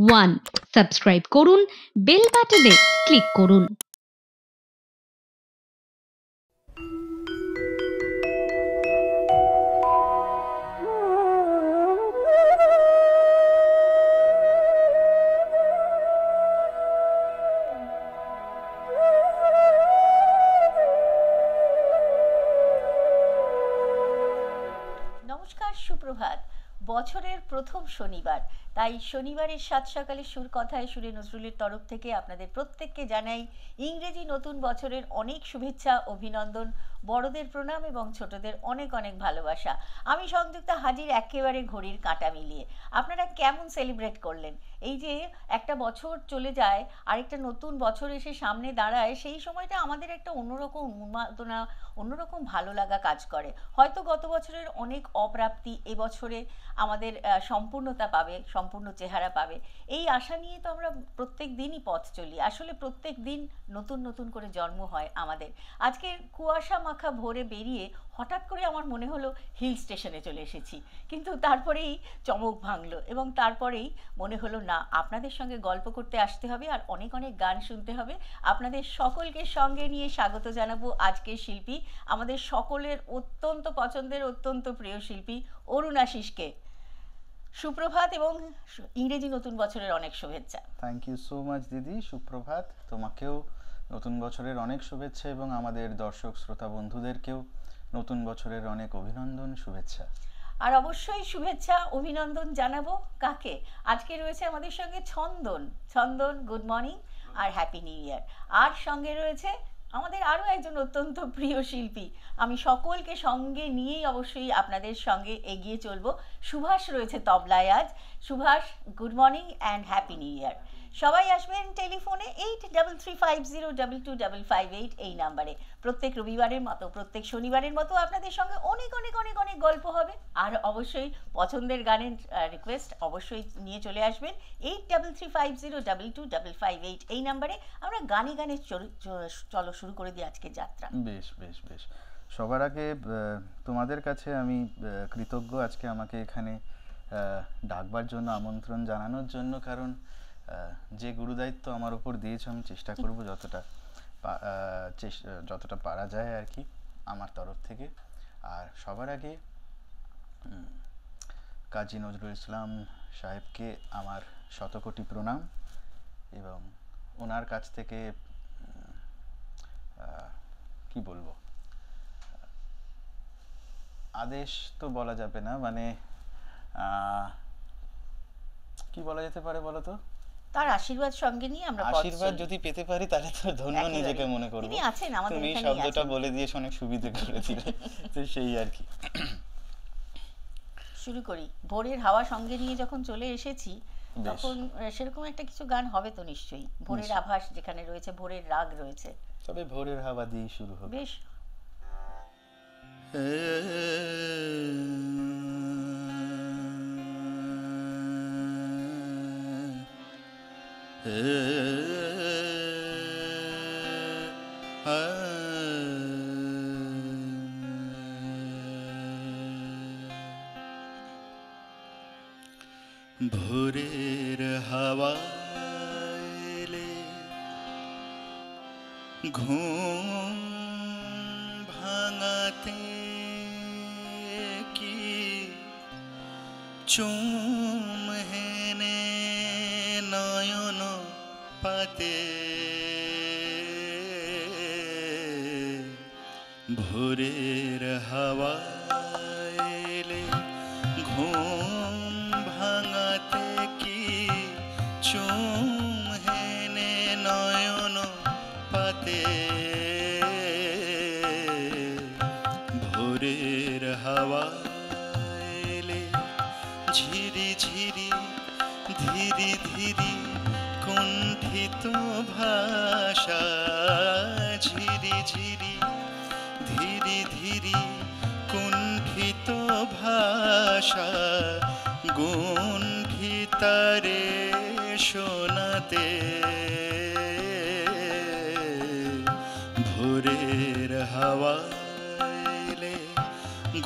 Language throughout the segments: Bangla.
1 সাবস্ক্রাইব করুন, বেল বাটনে ক্লিক করুন। নমস্কার, সুপ্রভাত। বছরের প্রথম শনিবার, তাই শনিবারের সাত সকালে সুর কথায় সুরে নজরুলের তরফ থেকে আপনাদের প্রত্যেককে জানাই ইংরেজি নতুন বছরের অনেক শুভেচ্ছা, অভিনন্দন, বড়দের প্রণাম এবং ছোটদের অনেক অনেক ভালোবাসা। আমি সংযুক্তা হাজির একেবারে ঘড়ির কাঁটা মিলিয়ে। আপনারা কেমন সেলিব্রেট করলেন? এই যে একটা বছর চলে যায়, আরেকটা নতুন বছর এসে সামনে দাঁড়ায়, সেই সময়টা আমাদের একটা অন্যরকম উন্মাদনা, অন্যরকম ভালো লাগা কাজ করে। হয়তো গত বছরের অনেক অপ্রাপ্তি এবছরে আমাদের সম্পূর্ণতা পাবে, সম্পূর্ণ চেহারা পাবে, এই আশা নিয়ে তো আমরা প্রত্যেক দিনই পথ চলি। আসলে প্রত্যেক দিন নতুন নতুন করে জন্ম হয় আমাদের। আজকে কুয়াশা মাখা ভোরে বেরিয়ে হঠাৎ করে আমার মনে হলো হিল স্টেশনে চলে এসেছি, কিন্তু তারপরেই চমক ভাঙলো এবং তারপরেই মনে হলো না, আপনাদের সঙ্গে গল্প করতে আসতে হবে আর অনেক অনেক গান শুনতে হবে। আপনাদের সকলকে সঙ্গে নিয়ে স্বাগত জানাবো আজকের শিল্পী, আমাদের সকলের অত্যন্ত পছন্দের, অত্যন্ত প্রিয় শিল্পী অরুণ আশিসকে। সুপ্রভাত এবং ইংরেজি নতুন বছরের অনেক শুভেচ্ছা। থ্যাংক ইউ সো মাচ দিদি। সুপ্রভাত, তোমাকেও নতুন বছরের অনেক শুভেচ্ছা এবং আমাদের দর্শক শ্রোতা বন্ধুদেরকেও নতুন বছরের অনেক অভিনন্দন, শুভেচ্ছা। আর অবশ্যই শুভেচ্ছা অভিনন্দন জানাবো কাকে? আজকে রয়েছে আমাদের সঙ্গে ছন্দন। ছন্দন, গুড মর্নিং আর হ্যাপি নিউ ইয়ার। আর সঙ্গে রয়েছে আমাদের আরও একজন অত্যন্ত প্রিয় শিল্পী। আমি সকলকে সঙ্গে নিয়েই অবশ্যই আপনাদের সঙ্গে এগিয়ে চলবো। সুভাষ রয়েছে তবলায় আজ। Subhash, good morning and happy new year. সবাই আসবেন টেলিফোনে 8350225558 এই নাম্বারে। প্রত্যেক রবিবারের মতো, প্রত্যেক শনিবারের মতো আপনাদের সঙ্গে অনেক অনেক অনেক অনেক গল্প হবে। আর অবশ্যই পছন্দের গানের রিকোয়েস্ট অবশ্যই নিয়ে চলে আসবেন 8350225558 এই নাম্বারে। আমরা গানে গানে চলো শুরু করে দিই আজকে যাত্রা। বেশ বেশ বেশ। সবার আগে তোমাদের কাছে আমি কৃতজ্ঞ আজকে আমাকে এখানে ডাকবার জন্য, আমন্ত্রণ জানানোর জন্য, কারণ যে গুরুদায়িত্ব আমার উপর দিয়েছ আমি চেষ্টা করব যতটা পারা যায় আর কি আমার তরফ থেকে। আর সবার আগে কাজী নজরুল ইসলাম সাহেবকে আমার শতকোটি প্রণাম এবং ওনার কাছ থেকে কি বলবো, আদেশ তো বলা যাবে না, মানে কি বলা যেতে পারে বলো তো, তার আশীর্বাদ সঙ্গে নিয়ে আমরা আশীর্বাদ যদি পেতে পারি তাহলে তো ধন্য নিজেকে মনে করব। তিনি আছেন আমাদের তুমি এখানেই শব্দটা বলে দিয়েছ, অনেক সুবিধা করে দিলে। তো সেই আর কি। শুরু করি। ভোরের হাওয়া সঙ্গে নিয়ে যখন চলে এসেছি তখন সেরকম একটা কিছু গান হবে তো নিশ্চয়ই। ভোরের আভাস যেখানে রয়েছে, ভোরের রাগ রয়েছে, তবে ভোরের হাওয়া দিয়ে শুরু হবে। বেশ। ভোরের হাওয়া এলে ঘুম ভাঙাতে কি চুম হেনে নয়ন পাতে, ভোরের হাওয়া এলে ঘুম ভাঙাতে কি চুম হেনে নয়ন পাতে, ভোরের হাওয়া এলে ঝিরি ঝিরি ধীরি ধীরি কুণ্ঠিত ভাষা, ঝিরি ঝিরি ধীরি ধীরি কুণ্ঠিত ভাষা গুণ্ঠিতারে শোনাতে, ভোরের হাওয়া এলে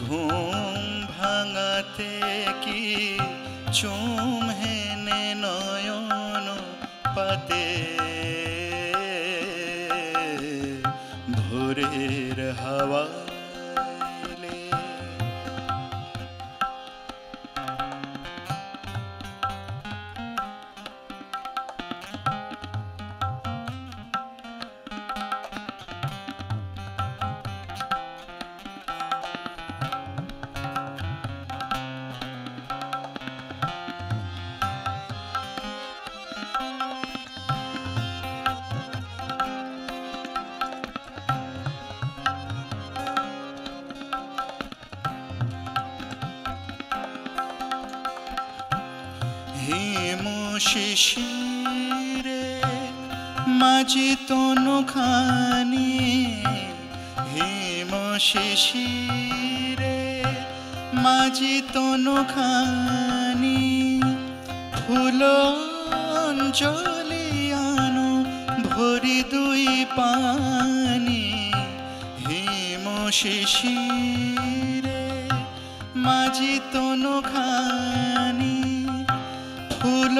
ঘুম ভাঙাতে কি চুম হেনে নয়ন পাতে ভোরের হাওয়া এলে। হিম শিশিরে মাঝি তনুখানি, হিম শিশিরে মাঝি তনুখানি, ফুল অঞ্জলি আনো ভরি দুই পানি। হিম শিশিরে মাঝি তনুখানি, ফুল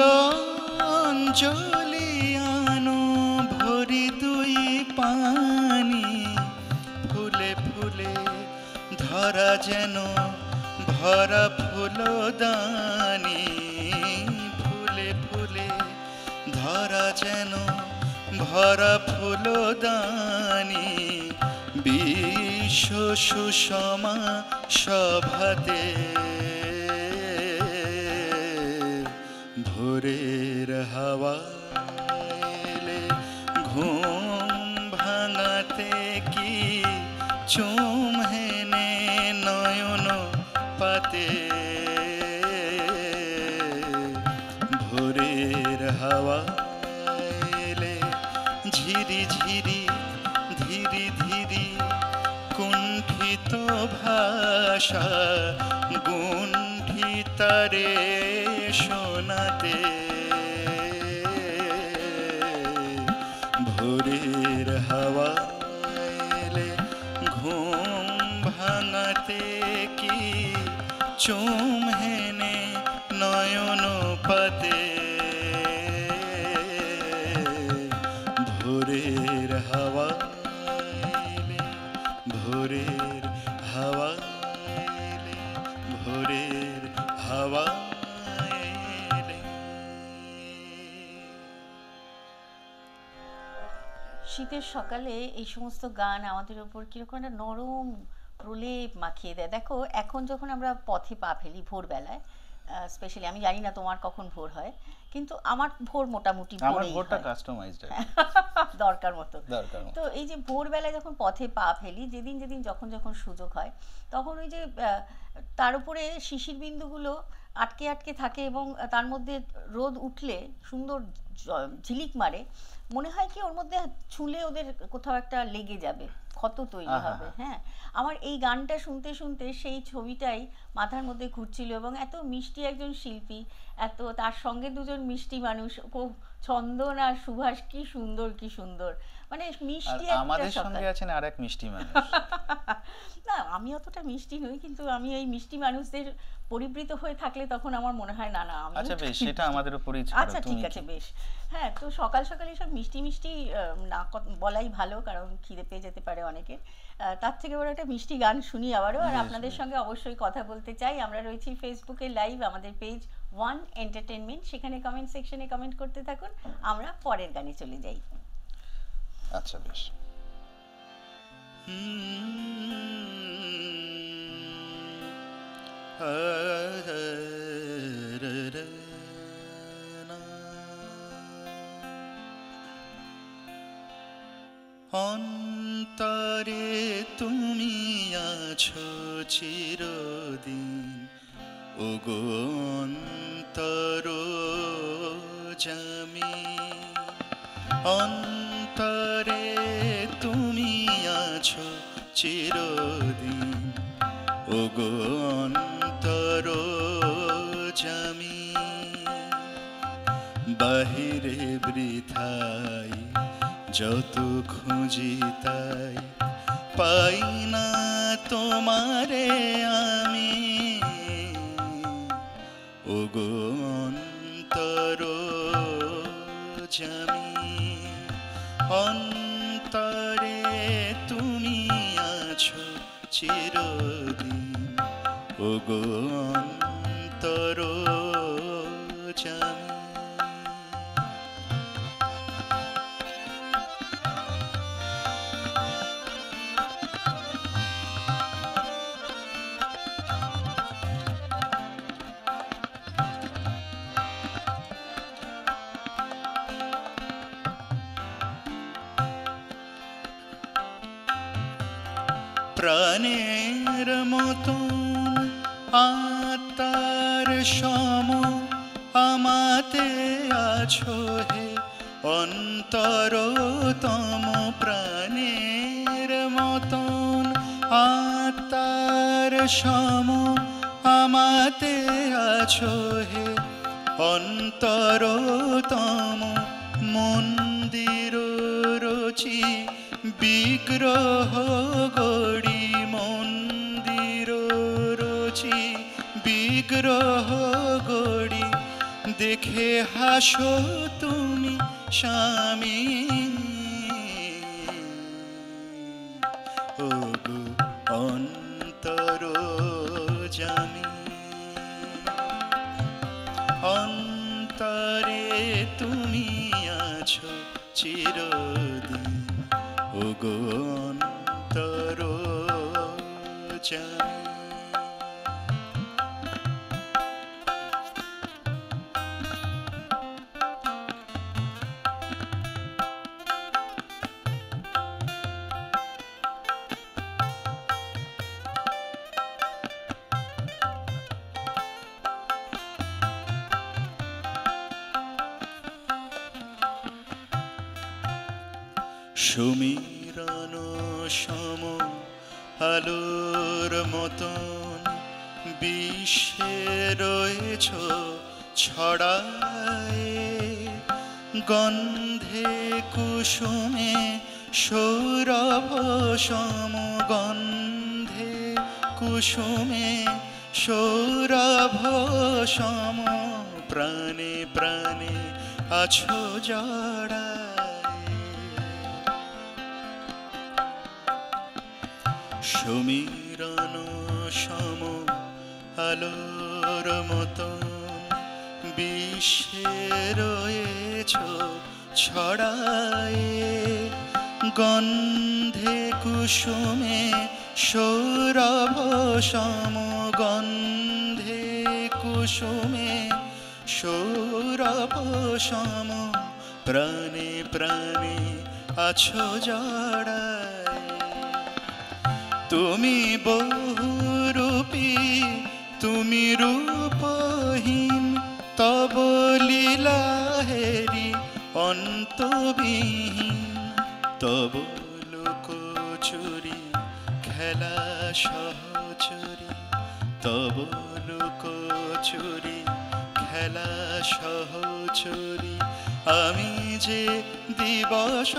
অঞ্জলি আনো ভরি দুই পানি। ফুলে ফুলে ধরা যেন ভরা ফুলদানি, ফুলে ফুলে ধরা যেন ভরা ফুলদানি। বিশ্ব সুষমা সভাতে ভোরের হাওয়া এলে, ঘুম ভাঙাতে কি চুম হেনে নয়ন পাতে ভোরের হাওয়া এলে। ঝিরি ঝিরি ধীরি ধীরি কুণ্ঠিত ভাষা গুণ্ঠিতারে শোনাতে ভোরের হাওয়া এলে। ঘুম ভাঙাতে কি চুম হেনে নয়ন পাতে ভোরের হাওয়া এলে, ভোরের হাওয়া এলে, ভোরের হাওয়া এলে। শীতের সকালে এই সমস্ত গান আমাদের ওপর কিরকম একটা নরম প্রলেপ মাখিয়ে দেয়। দেখো এখন যখন আমরা পথে পা ফেলি ভোরবেলায়, স্পেশালি আমি জানি না তোমার কখন ভোর হয়, কিন্তু আমার ভোর মোটামুটি আমার ভোরেই ভোরটা হয়। কাস্টমাইজড দরকার মতো। দরকার মতো। তো এই যে ভোরবেলায় যখন পথে পা ফেলি, যেদিন যেদিন যখন যখন সুযোগ হয়, তখন ওই যে তার উপরে শিশির বিন্দুগুলো আটকে আটকে থাকে এবং তার মধ্যে রোদ উঠলে সুন্দর ঝিলিক মারে, মনে হয় কি ওর মধ্যে ছুঁলে ওদের কোথাও একটা লেগে যাবে, ক্ষত তৈরি হবে। হ্যাঁ, আমার এই গানটা শুনতে শুনতে সেই ছবিটাই মাথার মধ্যে ঘুরছিল। এবং এত মিষ্টি একজন শিল্পী, এত তার সঙ্গে দুজন মিষ্টি মানুষ, চন্দন আর সুভাষ, কি সুন্দর কি সুন্দর, মানে মিষ্টি একটা আমাদের সকাল। সঙ্গে আছেন আরেক মিষ্টি মানুষ। না, আমি অতটা মিষ্টি নই, কিন্তু আমি এই মিষ্টি মানুষদের পরিবৃত হয়ে থাকলে তখন আমার মনে হয় না না আমি। আচ্ছা বেশ, সেটা আমাদের উপরই ছাড়ো। আচ্ছা ঠিক আছে, বেশ। হ্যাঁ, তো সকাল সকাল এসব মিষ্টি মিষ্টি না বলাই ভালো, কারণ খিদে পেয়ে যেতে পারে অনেকের। তার থেকে বড় একটা মিষ্টি গান শুনি আবারও। আর আপনাদের সঙ্গে অবশ্যই কথা বলতে চাই। আমরা রয়েছি ফেসবুকে লাইভ, আমাদের পেজ ওয়ান এন্টারটেনমেন্ট, সেখানে কমেন্ট সেকশনে কমেন্ট করতে থাকুন। আমরা পরের গানে চলে যাই। আচ্ছা বেশ। অন্তরে তুমি আছো চিরদিন, ওগো অন্তর জামি। অন্তরে তুমি আছো চিরদিন, ওগো অন্তর জামি। বাহিরে বৃথাই যত খুঁজি তাই পাই না তোমারে আমি, ওগো ওগো অন্তরজামী। প্রাণের মতন আত্মার সম আমাতে আছো হে অন্তরতম। প্রাণের মতন আত্মার সম আমাতে আছো হে অন্তরতম। মন্দির রচি বিগ্রহ গড়ি, মন্দির রচি বিগ্রহ গড়ি, দেখে হাসো তুমি স্বামী। ওগো অন্তরজামী, অন্তরে তুমি আছো চিরদিন। ওগো অন্তরজামী। সুমিরন সম আলোর মতন বিশ্বে রয়েছ ছড়ায়ে, গন্ধে কুসুমে সৌরভ সম, গন্ধে কুসুমে সৌরভ সম। প্রাণে প্রাণে আছো জড়া, সমীরণ সম আলোর মতন বিশ্বে রয়েছ ছড়ায়ে, গন্ধে কুসুমে সৌরভ সম, গন্ধে কুসুমে সৌরভ সম। প্রাণে প্রাণে আছো জড়ায়, তুমি বহুরূপী তুমি রূপহীন, তব লীলা হেরি অন্তবিহীন। তব লোকচুরি খেলা সহচরি, তব লোকচুরি খেলা সহচরি। আমি যে দিবস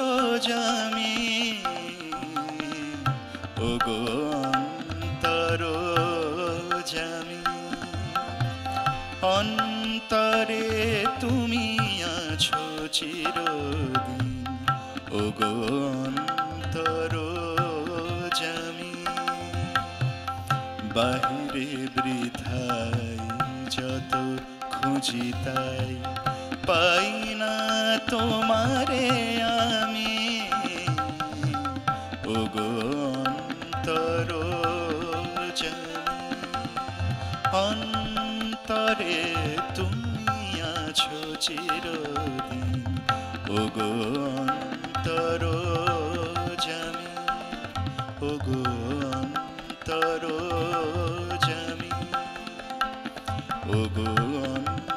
জামি, ওগো অন্তরজামী। অন্তরে তুমি আছো চিরদিন, ওগো অন্তরজামী। বাহিরে বৃথাই যত খুঁজি তাই পাই না তোমারে আমি, ওগো অন্তরজামী। অন্তরে তুমি আছো চিরদিন, ওগো অন্তরজামী। ওগো অন্তরজামী, ওগো অন্তরজামী।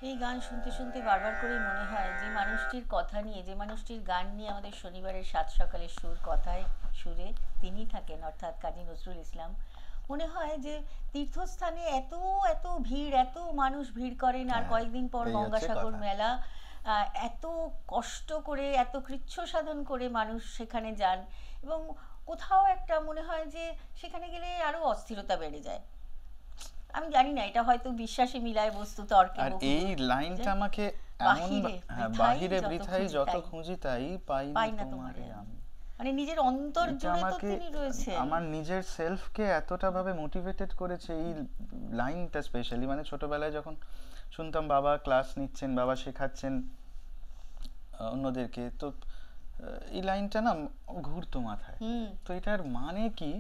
এই গান শুনতে শুনতে বারবার করে মনে হয় যে মানুষটির কথা নিয়ে, যে মানুষটির গান নিয়ে আমাদের শনিবারের সাত সকালের সুর কথায় সুরে তিনি থাকেন, অর্থাৎ কাজী নজরুল ইসলাম। মনে হয় যে তীর্থস্থানে এত এত ভিড়, এত মানুষ ভিড় করেন, আর কয়েকদিন পর গঙ্গাসাগর মেলা, এত কষ্ট করে এত কৃচ্ছ সাধন করে মানুষ সেখানে যান, এবং কোথাও একটা মনে হয় যে সেখানে গেলে আরো অস্থিরতা বেড়ে যায়। আমি জানি না, এটা হয়তো বিশ্বাসে মিলায় বস্তু তর্কে। আর এই লাইনটা আমাকে হ্যাঁ, বাহিরে বৃথাই যত খুঁজি তাই পাই পাই না না তোমারে তোমারে আমি। মানে নিজের অন্তর এটা জুড়ে তো আমাকে তিনি রয়েছেন। আমার নিজের সেলফকে এতটা ভাবে মোটিভেটেড করেছে এই লাইনটা স্পেশালি। মানে ছোটবেলায় যখন শুনতাম বাবা ক্লাস নিচ্ছেন, বাবা শেখাচ্ছেন অন্যদেরকে, তো এই লাইনটা না ঘুরতো মাথায়। তো এটার মানে কি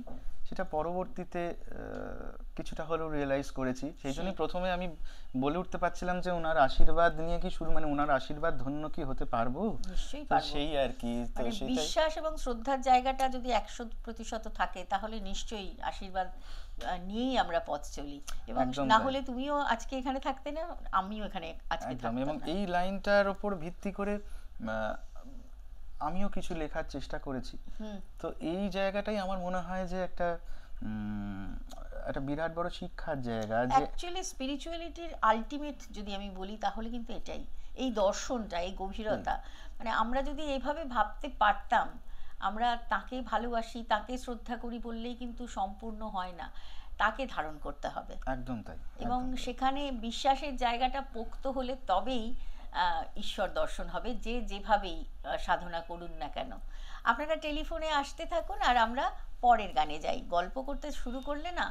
সেটা পরবর্তীতে কিছুটা হলেও রিয়েলাইজ করেছি। সেই জন্যই প্রথমে আমি বলে উঠতে পারছিলাম যে ওনার আশীর্বাদ নিয়ে কি শুরু, মানে ওনার আশীর্বাদ ধন্য কি হতে পারবো। নিশ্চয়ই তো পারবো। সেই আর কি, তো মানে সেটাই বিশ্বাস এবং শ্রদ্ধার জায়গাটা যদি 100% থাকে তাহলে নিশ্চয়ই আশীর্বাদ নিয়েই আমরা পথ চলি। এবং একদম না তাই। হলে তুমিও আজকে এখানে থাকতে না, আমিও এখানে আজকে একদম। থাকতাম এবং না। এই লাইনটার উপর ভিত্তি করে আমিও কিছু লেখার চেষ্টা করেছি। তো এই জায়গাটাই আমার মনে হয় যে একটা একটা বিরাট বড় শিক্ষার জায়গা। যে অ্যাকচুয়ালি স্পিরিচুয়ালিটির আলটিমেট যদি আমি বলি তাহলে কিন্তু এটাই, এই দর্শনটা, এই গভীরতা। মানে আমরা যদি এইভাবে ভাবতে পারতাম, আমরা তাকে ভালোবাসি, তাকে শ্রদ্ধা করি বললেই কিন্তু সম্পূর্ণ হয় না, তাকে ধারণ করতে হবে। একদম তাই। এবং সেখানে বিশ্বাসের জায়গাটা পোক্ত হলে তবেই ঈশ্বর দর্শন হবে, যে যেভাবেই সাধনা করুন না কেন। আপনারা টেলিফোনে আসতে থাকুন আর আমরা পরের গানে যাই। গল্প করতে শুরু করলে না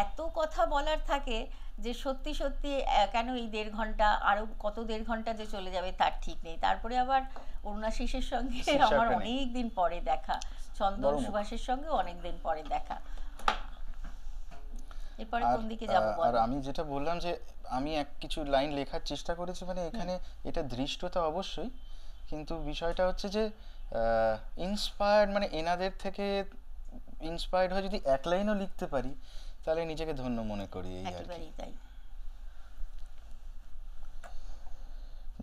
এত কথা বলার থাকে যে সত্যি সত্যি কেন এই 1.5 ঘন্টা, আরো কত 1.5 ঘন্টা যে চলে যাবে তার ঠিক নেই। তারপরে আবার অরুণাশিসের সঙ্গে আমার অনেক দিন পরে দেখা, চন্দন সুভাষের সঙ্গে অনেক দিন পরে দেখা। এরপরে কোন দিকে যাব বল? আর আমি যেটা বললাম যে আমি কিছু লাইন লেখার চেষ্টা করেছি, মানে এখানে এটা দৃষ্টতা অবশ্যই, কিন্তু বিষয়টা হচ্ছে যে ইন্সপায়ার্ড, মানে এনাদের থেকে ইন্সপায়ার্ড হয়ে যদি এক লাইনও লিখতে পারি তাহলে নিজেকে ধন্য মনে করি। এই আর কি। তাই।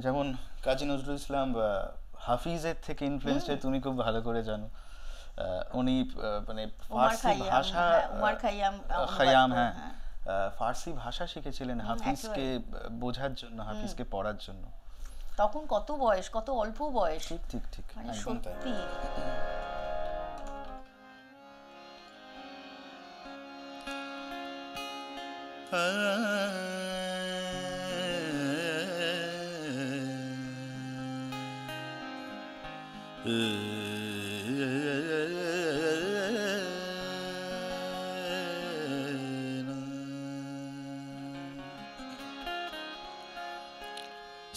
যেমন কাজী নজরুল ইসলাম হাফিজের থেকে ইনফ্লুয়েন্সড, তুমি খুব ভালো করে জানো। উনি মানে ফার্সি ভাষা, খায়াম, হ্যাঁ, ফার্সি ভাষা শিখেছিলেন হাফিজকে বোঝার জন্য, হাফিজকে পড়ার জন্য। তখন কত বয়স, কত অল্প বয়স। ঠিক ঠিক ঠিক, মানে একদম তাই। সত্যি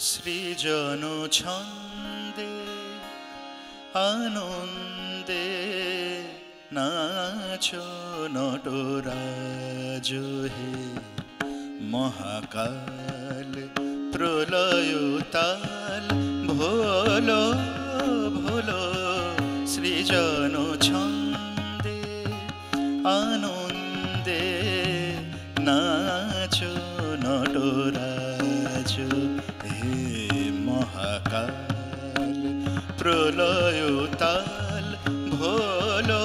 সৃজন ছন্দে আনন্দে নাচো নটরাজ হে, মহাকাল প্রলয় তাল ভোলো ভোলো, সৃজন ছন্দে আনন্দে নাচো নটরাজ হে, মহাকাল প্রলয় তাল ভোলো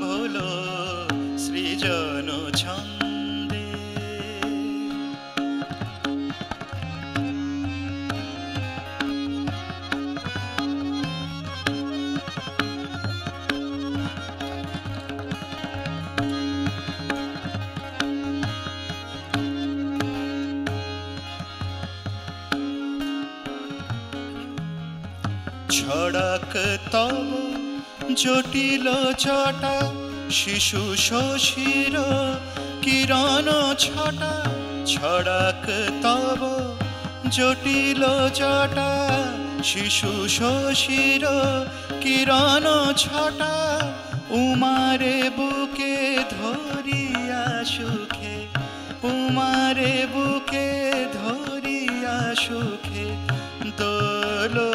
ভোলো, সৃজন ছন্দে। ছড়াক তব জটিল ছটা, শিশু শশীর কিরণ ছটা। ছড়াক তব জটিল ছটা, শিশু শশীর কিরণ ছটা। উমারে বুকে ধরিয়া সুখে, উমারে বুকে ধরিয়া সুখে, দোলো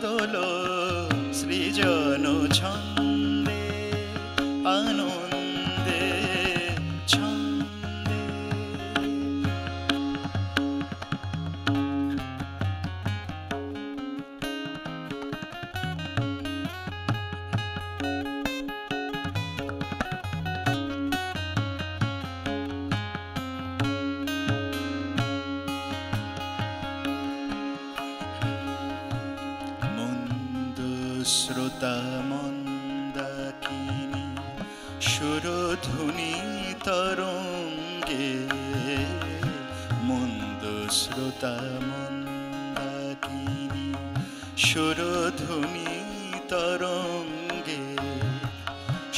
দোলো, সৃজন ছন্দে আনন্দে ছন্দে। শ্রোতা মন্দাকিনী সুরধুনী তরঙ্গে, মন্দ শ্রোতা মন্দ সুরধুনী তরঙ্গে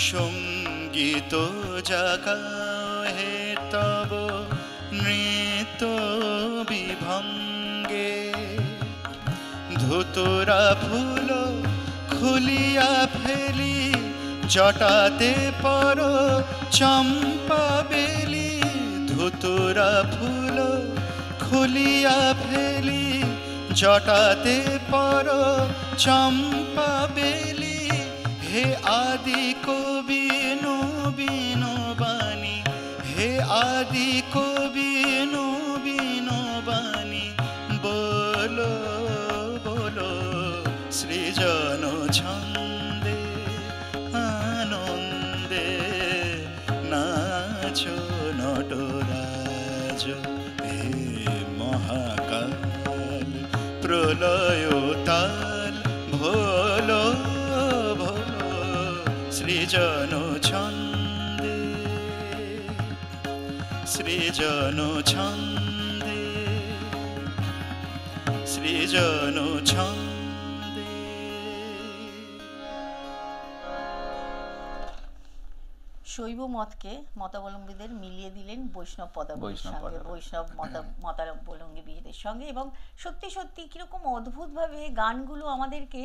সঙ্গীত জাগাও হে তব নৃত্য বিভঙ্গে ধুতুরা ফুল খুলিয়া ফেলি জটাতে পর চম্পা বেলি ধুতুরা ফুল খুলিয়া ফেলি জটাতে পর চম্পা বেলি হে আদি কবি নবীন বাণী হে আদি কবি নবীন বাণী বলো বলো সৃজন ছন্দে আনন্দে নাচো নটরাজ হে মহাকাল প্রলয় তাল ভোলো ভোলো সৃজন ছন্দে সৃজন ছন্দে সৃজন ছন্দে। শৈব মতকে মতাবলম্বীদের মিলিয়ে দিলেন বৈষ্ণব পদাবলীর বৈষ্ণব সঙ্গে, পদাবলী। বৈষ্ণব মতাবলম্বীদের সঙ্গে, এবং সত্যি সত্যি কিরকম অদ্ভুতভাবে গানগুলো আমাদেরকে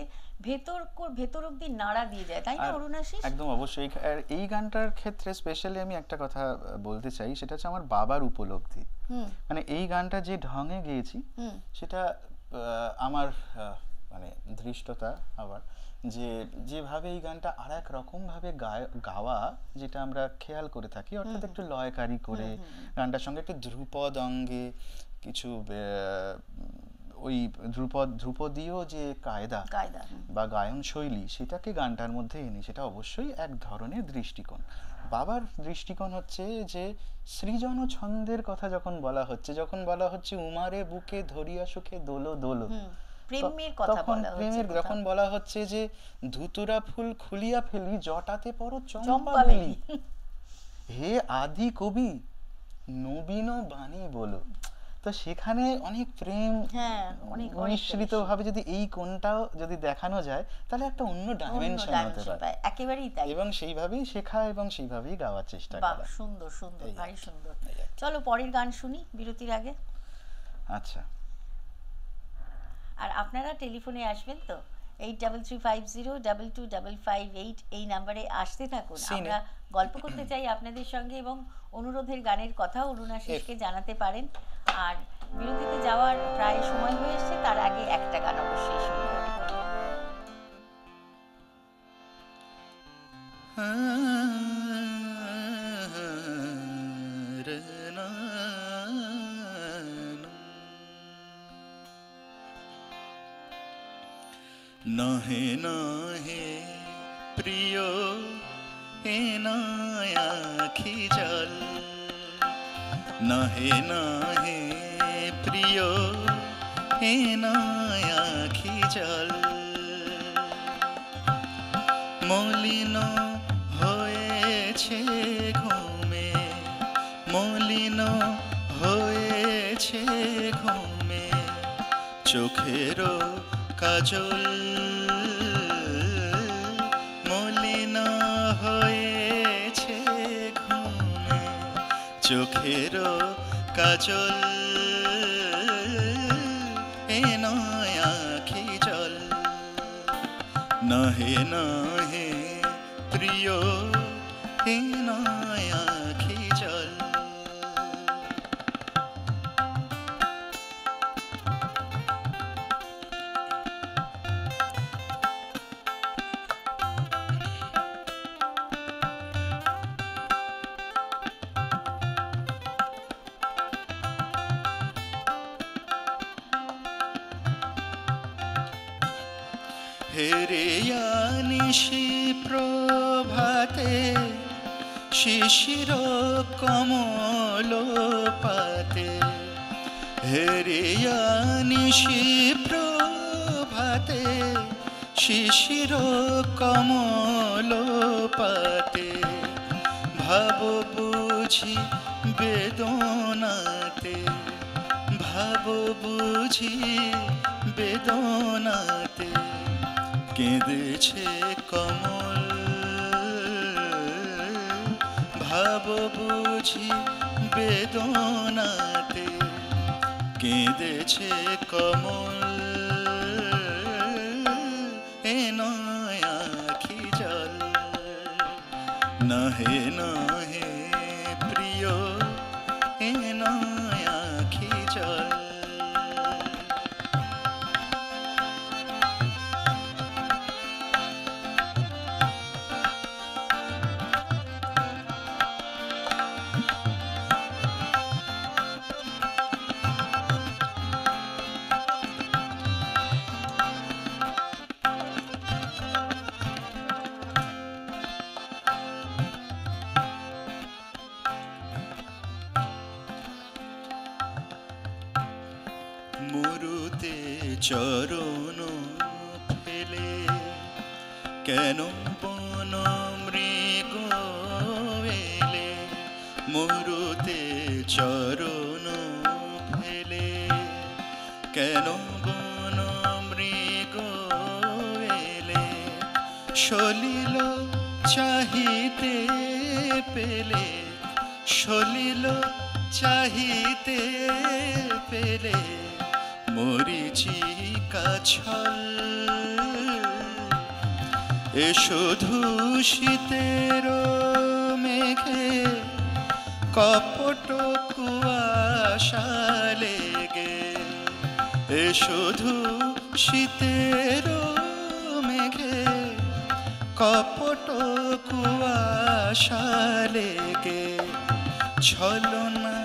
ভেতর অব্দি নাড়া দিয়ে যায়, তাই না আর অরুণাশিস? একদম অবশ্যই। আর এই গানটার ক্ষেত্রে স্পেশালি আমি একটা কথা বলতে চাই, সেটা হচ্ছে আমার বাবার উপলব্ধি। হুম মানে এই গানটা যে ঢঙে গেয়েছি হুম সেটা আমার মানে ধৃষ্টতা আবার যে যেভাবে এই গানটা আর এক রকম ভাবে গাওয়া যেটা আমরা খেয়াল করে থাকি, অর্থাৎ একটু লয়কারি করে গানটার সঙ্গে একটু ধ্রুপদ অঙ্গে কিছু ওই ধ্রুপদীয় যে কায়দা বা গায়ন শৈলী সেটাকে গানটার মধ্যে এনে, সেটা অবশ্যই এক ধরনের দৃষ্টিকোণ। বাবার দৃষ্টিকোণ হচ্ছে যে সৃজন ছন্দের কথা যখন বলা হচ্ছে উমারে বুকে ধরিয়া সুখে দোলো দোলো, প্রেমের কথা তখন বলা হচ্ছে, প্রেমের যখন বলা হচ্ছে যে ধুতুরা ফুল খুলিয়া ফেলি জটাতে পর চম্পা চম্পা বেলি বেলি। হে আদি কবি নবীন বাণী বলো। তো সেখানে অনেক প্রেম হ্যাঁ, অনেক মিশ্রিত ভাবে যদি এই কোণটাও যদি দেখানো যায় তাহলে একটা অন্য ডাইমেনশন হতে পারে। একেবারেই তাই। এবং সেইভাবেই শেখা এবং সেইভাবেই গাওয়ার চেষ্টা বাহ, করা। সুন্দর সুন্দর, এই ভারী সুন্দর। এই আর কি। চলো পরের গান শুনি বিরতির আগে। আচ্ছা, আর আপনারা টেলিফোনে আসবেন তো 8335022558 এই নাম্বারে আসতে থাকুন। Scene. আমরা গল্প করতে চাই আপনাদের সঙ্গে, এবং অনুরোধের গানের কথাও অরুণাশিসকে জানাতে পারেন। আর বিরতিতে যাওয়ার প্রায় সময় হয়ে এসেছে, তার আগে একটা গান অবশ্যই শুনবো। নহে নহে প্রিয় এ আখি জল নহে নহে প্রিয় এ আখি জল মলিন হয়েছে ঘুমে মলিন হয়েছে ঘুমে চোখের কাজল মলিন হয়েছে ঘুমে চোখের কাজল এ নয় আখি জল নহে নহে প্রিয় এ নয় আখি জল। হেরে নিশি প্রভাতে শিশির কমল পাতে হেরে নিশি প্রভাতে শিশির কমল পাতে ভাব বুঝি বেদনাতে ভাব বুঝি বেদনাতে কেঁদেছে কমল ভাব বুঝি বেদনাতে কেঁদেছে কমল এ নয় আখি জল নহে নহে প্রিয় এ নয় আখি জল মরুতে চরণ ফেলে কেন বন মৃগ এলে মরুতে চরণ ফেলে কেন বন মৃগ এলে সলিল চাহিতে পেলে সলিল চাহিতে পেলে মরিচিকা ছল এ শুধু শীতের মেঘে কপট কুয়াশা লেগে এ শুধু শীতের মেঘে কপট কুয়াশা লেগে ছলনা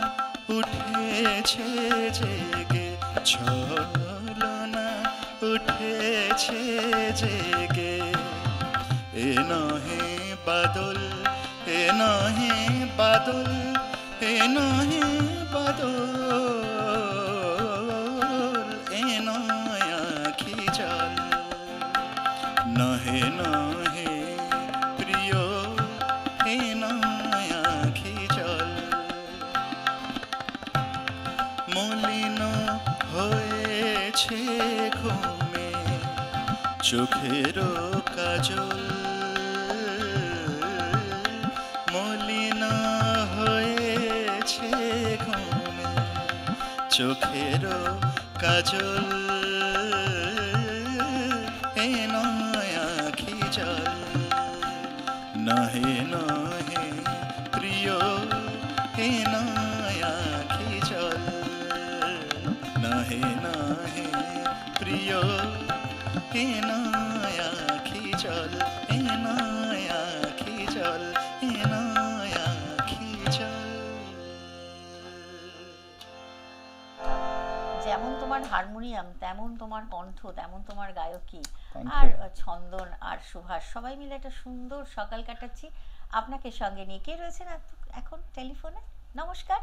উঠেছে জেগে ছলনা উঠেছে জেগে এ নহে বাদল এ নহে বাদল এ নহে বাদল এ নয় আখি জল নহে নহে প্রিয় এ নয় আখি জল মলিন হয়েছে ঘুমে চোখের কাজল মলিন হয়েছে ঘুমে চোখের কাজল এ নয় আখি জল নহে নহে প্রিয় এ নয় আখি জল নহে নহে প্রিয় এ নয় আখি জল এ নয় আখি জল এ নয় আখি জল যেমন তোমার হারমোনিয়াম তেমন তোমার কণ্ঠ তেমন তোমার গায়কী Thank আর you. ছন্দন আর সুভাষ সবাই মিলে একটা সুন্দর সকাল কাটাচ্ছি আপনাকে সঙ্গে নিয়ে। কে রয়েছেন এখন টেলিফোনে? নমস্কার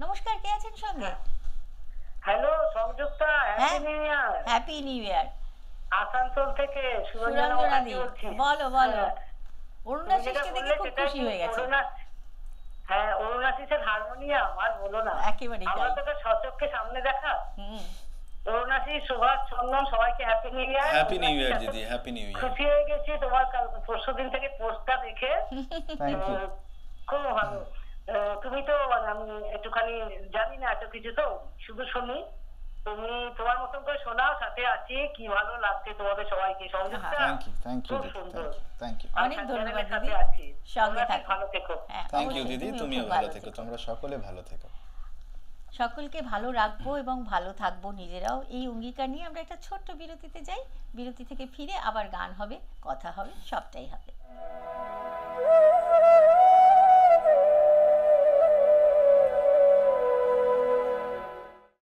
নমস্কার, কে আছেন সঙ্গে? হ্যালো সংযুক্তা, হ্যাপি নিউ ইয়ার। হ্যাপি নিউ ইয়ার। আসানসোল থেকে সুরঞ্জনা সুরঞ্জনা দি, বলছি। বলো বলো। হ্যাঁ। অরুণাশিসকে দেখে খুব খুশি হয়ে গেছে। হ্যাঁ, অরুণাশিসের হারমোনিয়াম আর বলো না, একেবারেই আমরা তাই। তো সচক্ষে সামনে দেখা। হুম। অরুণাশিস, সুভাষ, চন্দন সবাইকে হ্যাপি নিউ ইয়ার। হ্যাপি নিউ ইয়ার দিদি, হ্যাপি নিউ ইয়ার। খুশি হয়ে গেছি তোমার পরশুদিন থেকে পোস্টটা দেখে। Thank you. খুব ভালো। তুমি তো আমি একটুখানি জানি না এত কিছু, তো শুধু শুনি। তুমি তোমার মতন করে শোনাও, সাথে আছি। কি ভালো লাগছে তোমাদের সবাইকে। সংযুক্তা, থ্যাংক ইউ খুব দিদি, সুন্দর। Thank you. অনেক ধন্যবাদ সাথে দিদি, আছি। সঙ্গে তোমরা থাকো। ভালো থেকো। হ্যাঁ, থ্যাংক ইউ অবশ্যই, দিদি, তুমিও খুব ভালো থেকো, তোমরা সকলে ভালো থেকো। সকলকে ভালো রাখবো এবং ভালো থাকবো নিজেরাও, এই অঙ্গীকার নিয়ে আমরা একটা ছোট্ট বিরতিতে যাই। বিরতি থেকে ফিরে আবার গান হবে, কথা হবে, সবটাই হবে।